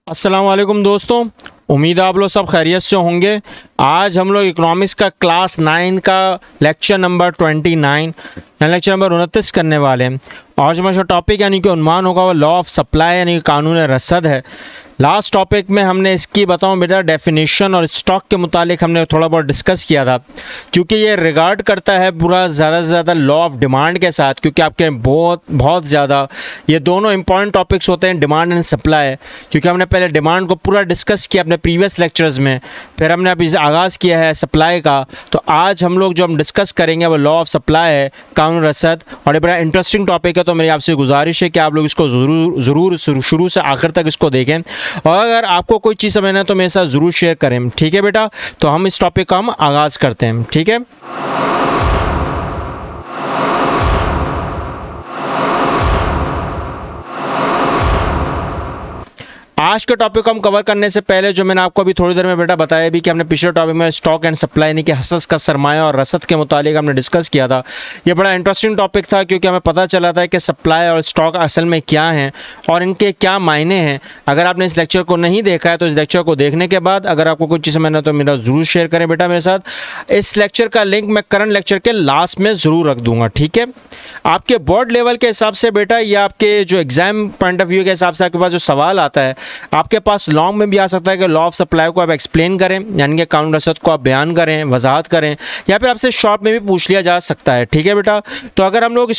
अस्सलाम वालेकुम दोस्तों, उम्मीद है आप लोग सब खैरियत से होंगे। आज हम लोग इकोनॉमिक्स का क्लास 9 का लेक्चर नंबर 29 या लेक्चर नंबर 29 करने वाले हैं। आज हमारा टॉपिक यानी कि उन्वान होगा वो लॉ ऑफ सप्लाई यानी कि कानून रसद है। लास्ट टॉपिक में हमने इसकी बताऊं बेटा डेफिनेशन और स्टॉक के मुतालिक हमने थोड़ा बहुत डिस्कस किया था, क्योंकि ये रिगार्ड करता है पूरा ज़्यादा से ज़्यादा लॉ ऑफ डिमांड के साथ, क्योंकि आपके बहुत ज़्यादा ये दोनों इंपॉर्टेंट टॉपिक्स होते हैं, डिमांड एंड सप्लाई। क्योंकि हमने पहले डिमांड को पूरा डिस्कस किया अपने प्रीवियस लेक्चर्स में, फिर हमने अभी आगाज़ किया है सप्लाई का। तो आज हम लोग जो हम डिस्कस करेंगे वो लॉ ऑफ सप्लाई है, कानून रसद, और ये बड़ा इंटरेस्टिंग टॉपिक है। तो मेरी आपसे गुजारिश है कि आप लोग इसको ज़रूर शुरू से आखिर तक इसको देखें, और अगर आपको कोई चीज़ समझना है तो मेरे साथ ज़रूर शेयर करें। ठीक है बेटा, तो हम इस टॉपिक का हम आगाज़ करते हैं। ठीक है, आज के टॉपिक को हम कवर करने से पहले जो मैंने आपको अभी थोड़ी देर में बेटा बताया भी कि हमने पिछले टॉपिक में स्टॉक एंड सप्लाई यानी कि हसस का सरमाया और रसद के मुतालिक हमने डिस्कस किया था। ये बड़ा इंटरेस्टिंग टॉपिक था, क्योंकि हमें पता चला था कि सप्लाई और स्टॉक असल में क्या हैं और इनके क्या मायने हैं। अगर आपने इस लेक्चर को नहीं देखा है तो इस लेक्चर को देखने के बाद अगर आपको कुछ चीज़ समझना है तो मेरा ज़रूर शेयर करें बेटा मेरे साथ। इस लेक्चर का लिंक मैं करंट लेक्चर के लास्ट में ज़रूर रख दूँगा। ठीक है, आपके बोर्ड लेवल के हिसाब से बेटा या आपके जो एग्ज़ाम पॉइंट ऑफ व्यू के हिसाब से आपके पास जो सवाल आता है, आपके पास लॉन्ग में भी आ सकता है कि लॉ ऑफ सप्लाई को आप एक्सप्लेन करें, यानी कि कानून रसद को आप बयान करें, वजाहत करें, या फिर आपसे शॉर्ट में भी पूछ लिया जा सकता है। ठीक है बेटा, तो अगर हम लोग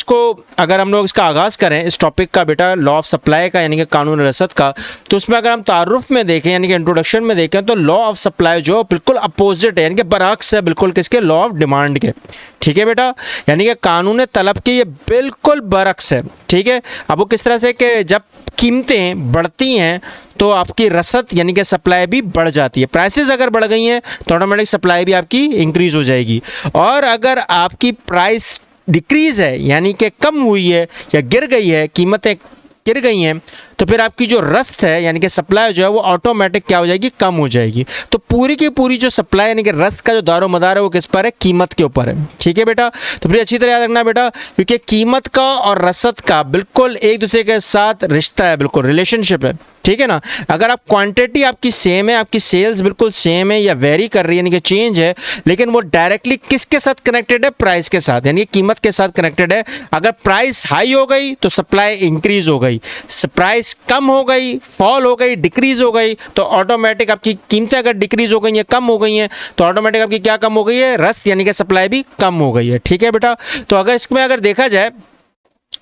इसका आगाज़ करें इस टॉपिक का बेटा लॉ ऑफ सप्लाई का यानी कि कानून रसद का, तो उसमें अगर हम तारुफ में देखें यानी कि इंट्रोडक्शन में देखें तो लॉ ऑफ सप्लाई जो बिल्कुल अपोजिट है, यानी कि बरअक्स है बिल्कुल किसके, लॉ ऑफ डिमांड के। ठीक है बेटा, यानी कि कानून तलब के ये बिल्कुल बरअक्स है। ठीक है, अब वो किस तरह से कि जब कीमतें बढ़ती हैं तो आपकी रसद यानी कि सप्लाई भी बढ़ जाती है। प्राइसेस अगर बढ़ गई हैं तो ऑटोमेटिक सप्लाई भी आपकी इंक्रीज हो जाएगी, और अगर आपकी प्राइस डिक्रीज है यानी कि कम हुई है या गिर गई है, कीमतें गिर गई हैं, तो फिर आपकी जो रसद है यानी कि सप्लाई जो है वो ऑटोमेटिक क्या हो जाएगी, कम हो जाएगी। तो पूरी की पूरी जो सप्लाई यानी कि रसद का जो दारो मदार है वो किस पर है, कीमत के ऊपर है। ठीक है बेटा, तो फिर अच्छी तरह याद रखना बेटा, क्योंकि कीमत का और रसद का बिल्कुल एक दूसरे के साथ रिश्ता है, बिल्कुल रिलेशनशिप है। ठीक है ना, अगर आप क्वांटिटी आपकी सेम है, आपकी सेल्स बिल्कुल सेम है या वेरी कर रही है यानी कि चेंज है, लेकिन वो डायरेक्टली किसके साथ कनेक्टेड है, प्राइस के साथ, यानी कि कीमत के साथ कनेक्टेड है। अगर प्राइस हाई हो गई तो सप्लाई इंक्रीज हो गई, प्राइस कम हो गई, फॉल हो गई, डिक्रीज हो गई, तो ऑटोमेटिक आपकी कीमतें अगर डिक्रीज हो गई हैं, कम हो गई हैं, तो ऑटोमेटिक आपकी क्या कम हो गई है, रसद यानी कि सप्लाई भी कम हो गई है। ठीक है बेटा, तो अगर इसमें अगर देखा जाए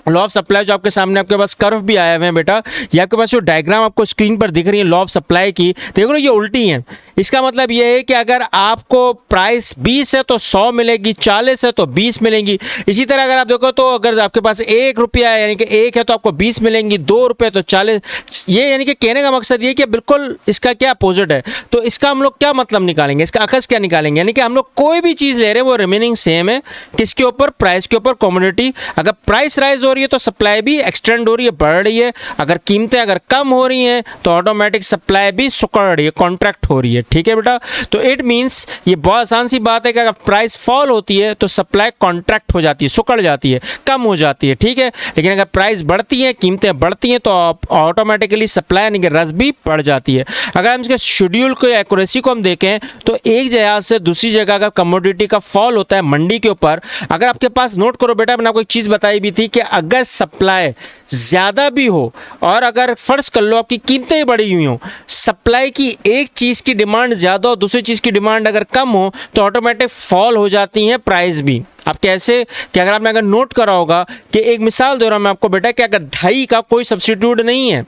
लॉ ऑफ सप्लाई जो आपके सामने आपके पास कर्व भी आए हुए हैं बेटा, ये आपके पास जो डायग्राम आपको स्क्रीन पर दिख रही है लॉ ऑफ सप्लाई की, देखो ना ये उल्टी है। इसका मतलब ये है कि अगर आपको प्राइस 20 है तो 100 मिलेगी, 40 है तो 20 मिलेंगी। इसी तरह अगर आप देखो तो अगर आपके पास 1 रुपया है यानी कि 1 है तो आपको 20 मिलेंगी, 2 रुपये तो 40। ये यानी कि कहने का मकसद ये कि बिल्कुल इसका क्या अपोजिट है। तो इसका हम लोग क्या मतलब निकालेंगे, इसका अखज़ क्या निकालेंगे, यानी कि हम लोग कोई भी चीज़ ले रहे हैं वो रिमेनिंग सेम है, किसके ऊपर, प्राइस के ऊपर, कमोडिटी। अगर प्राइस राइज हो रही है तो सप्लाई भी एक्सटेंड हो रही है, बढ़ रही है। अगर कीमतें अगर कम हो रही हैं तो ऑटोमेटिक सप्लाई भी सुकड़ रही है, कॉन्ट्रैक्ट हो रही है। ठीक है बेटा, तो इट मींस ये बहुत आसान सी बात है कि अगर प्राइस फॉल होती है तो सप्लाई कॉन्ट्रैक्ट हो जाती है, सुकड़ जाती है, कम हो जाती है। ठीक है, लेकिन अगर प्राइस बढ़ती है, कीमतें बढ़ती हैं, तो ऑटोमेटिकली सप्लाई यानी कि रस भी बढ़ जाती है। अगर हम इसके शेड्यूल को या एक्यूरेसी को हम देखें तो एक जगह से दूसरी जगह अगर कमोडिटी का फॉल होता है मंडी के ऊपर, अगर आपके पास, नोट करो बेटा, मैंने आपको एक चीज़ बताई भी थी कि अगर सप्लाई ज़्यादा भी हो और अगर फर्ज कर लो आपकी कीमतें बढ़ी हुई हो, सप्लाई की एक चीज़ की डिमांड ज़्यादा हो, दूसरी चीज़ की डिमांड अगर कम हो, तो ऑटोमेटिक फॉल हो जाती हैं प्राइस भी। आप कैसे कि अगर आपने नोट करा होगा कि एक मिसाल दे रहा हूँ मैं आपको बेटा, कि अगर दही का कोई सब्स्टिट्यूट नहीं है,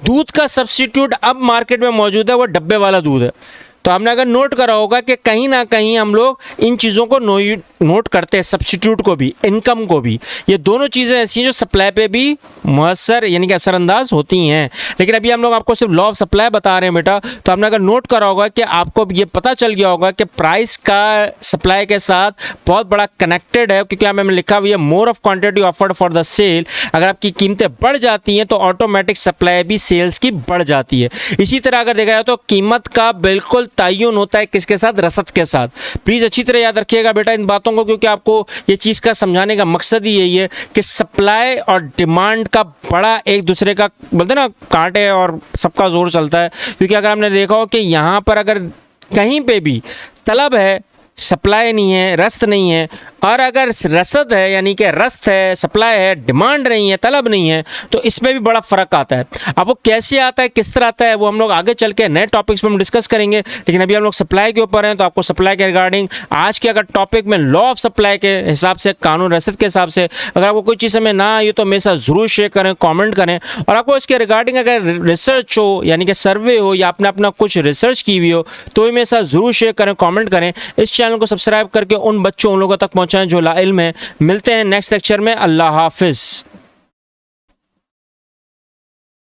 दूध का सब्स्टिट्यूट अब मार्केट में मौजूद है, वो डब्बे वाला दूध है, तो हमने अगर नोट करा होगा कि कहीं ना कहीं हम लोग इन चीज़ों को नोट करते हैं, सब्स्टिट्यूट को भी, इनकम को भी। ये दोनों चीज़ें ऐसी हैं जो सप्लाई पे भी मुअस्सर यानी कि असरअंदाज होती हैं। लेकिन अभी हम लोग आपको सिर्फ लॉ ऑफ सप्लाई बता रहे हैं बेटा, तो हमने अगर नोट करा होगा कि आपको ये पता चल गया होगा कि प्राइस का सप्लाई के साथ बहुत बड़ा कनेक्टेड है, क्योंकि हमें लिखा हुआ है more of quantity offered for the sale. अगर आपकी कीमतें बढ़ जाती हैं तो ऑटोमेटिक सप्लाई भी सेल्स की बढ़ जाती है। इसी तरह अगर देखा जाए तो कीमत का बिल्कुल तयन होता है किसके साथ, रसद के साथ। प्लीज़ अच्छी तरह याद रखिएगा बेटा इन बातों को, क्योंकि आपको ये चीज़ का समझाने का मकसद ही यही है कि सप्लाई और डिमांड का बड़ा एक दूसरे का बोलते ना कांटे और सबका जोर चलता है। क्योंकि अगर आपने देखा हो कि यहाँ पर अगर कहीं पे भी तलब है, सप्लाई नहीं है, रस्त नहीं है, और अगर रसद है यानी कि रस्त है, सप्लाई है, डिमांड नहीं है, तलब नहीं है, तो इसमें भी बड़ा फ़र्क आता है। अब वो कैसे आता है, किस तरह आता है, वो हम लोग आगे चल के नए टॉपिक्स में हम डिस्कस करेंगे। लेकिन अभी हम लोग सप्लाई के ऊपर हैं, तो आपको सप्लाई के रिगार्डिंग आज के अगर टॉपिक में लॉ ऑफ सप्लाई के हिसाब से, कानून रसद के हिसाब से अगर आपको कोई चीज़ समझ ना आई तो मेरे साथ ज़रूर शेयर करें, कॉमेंट करें। और आपको इसके रिगार्डिंग अगर रिसर्च हो यानी कि सर्वे हो या आपने अपना कुछ रिसर्च की हुई हो तो भी मेरे साथ ज़रूर शेयर करें, कॉमेंट करें। इस चैनल को सब्सक्राइब करके उन बच्चों, उन लोगों तक पहुँचाएं जो लाइल्म है। मिलते हैं नेक्स्ट लेक्चर में। अल्लाह हाफिज़।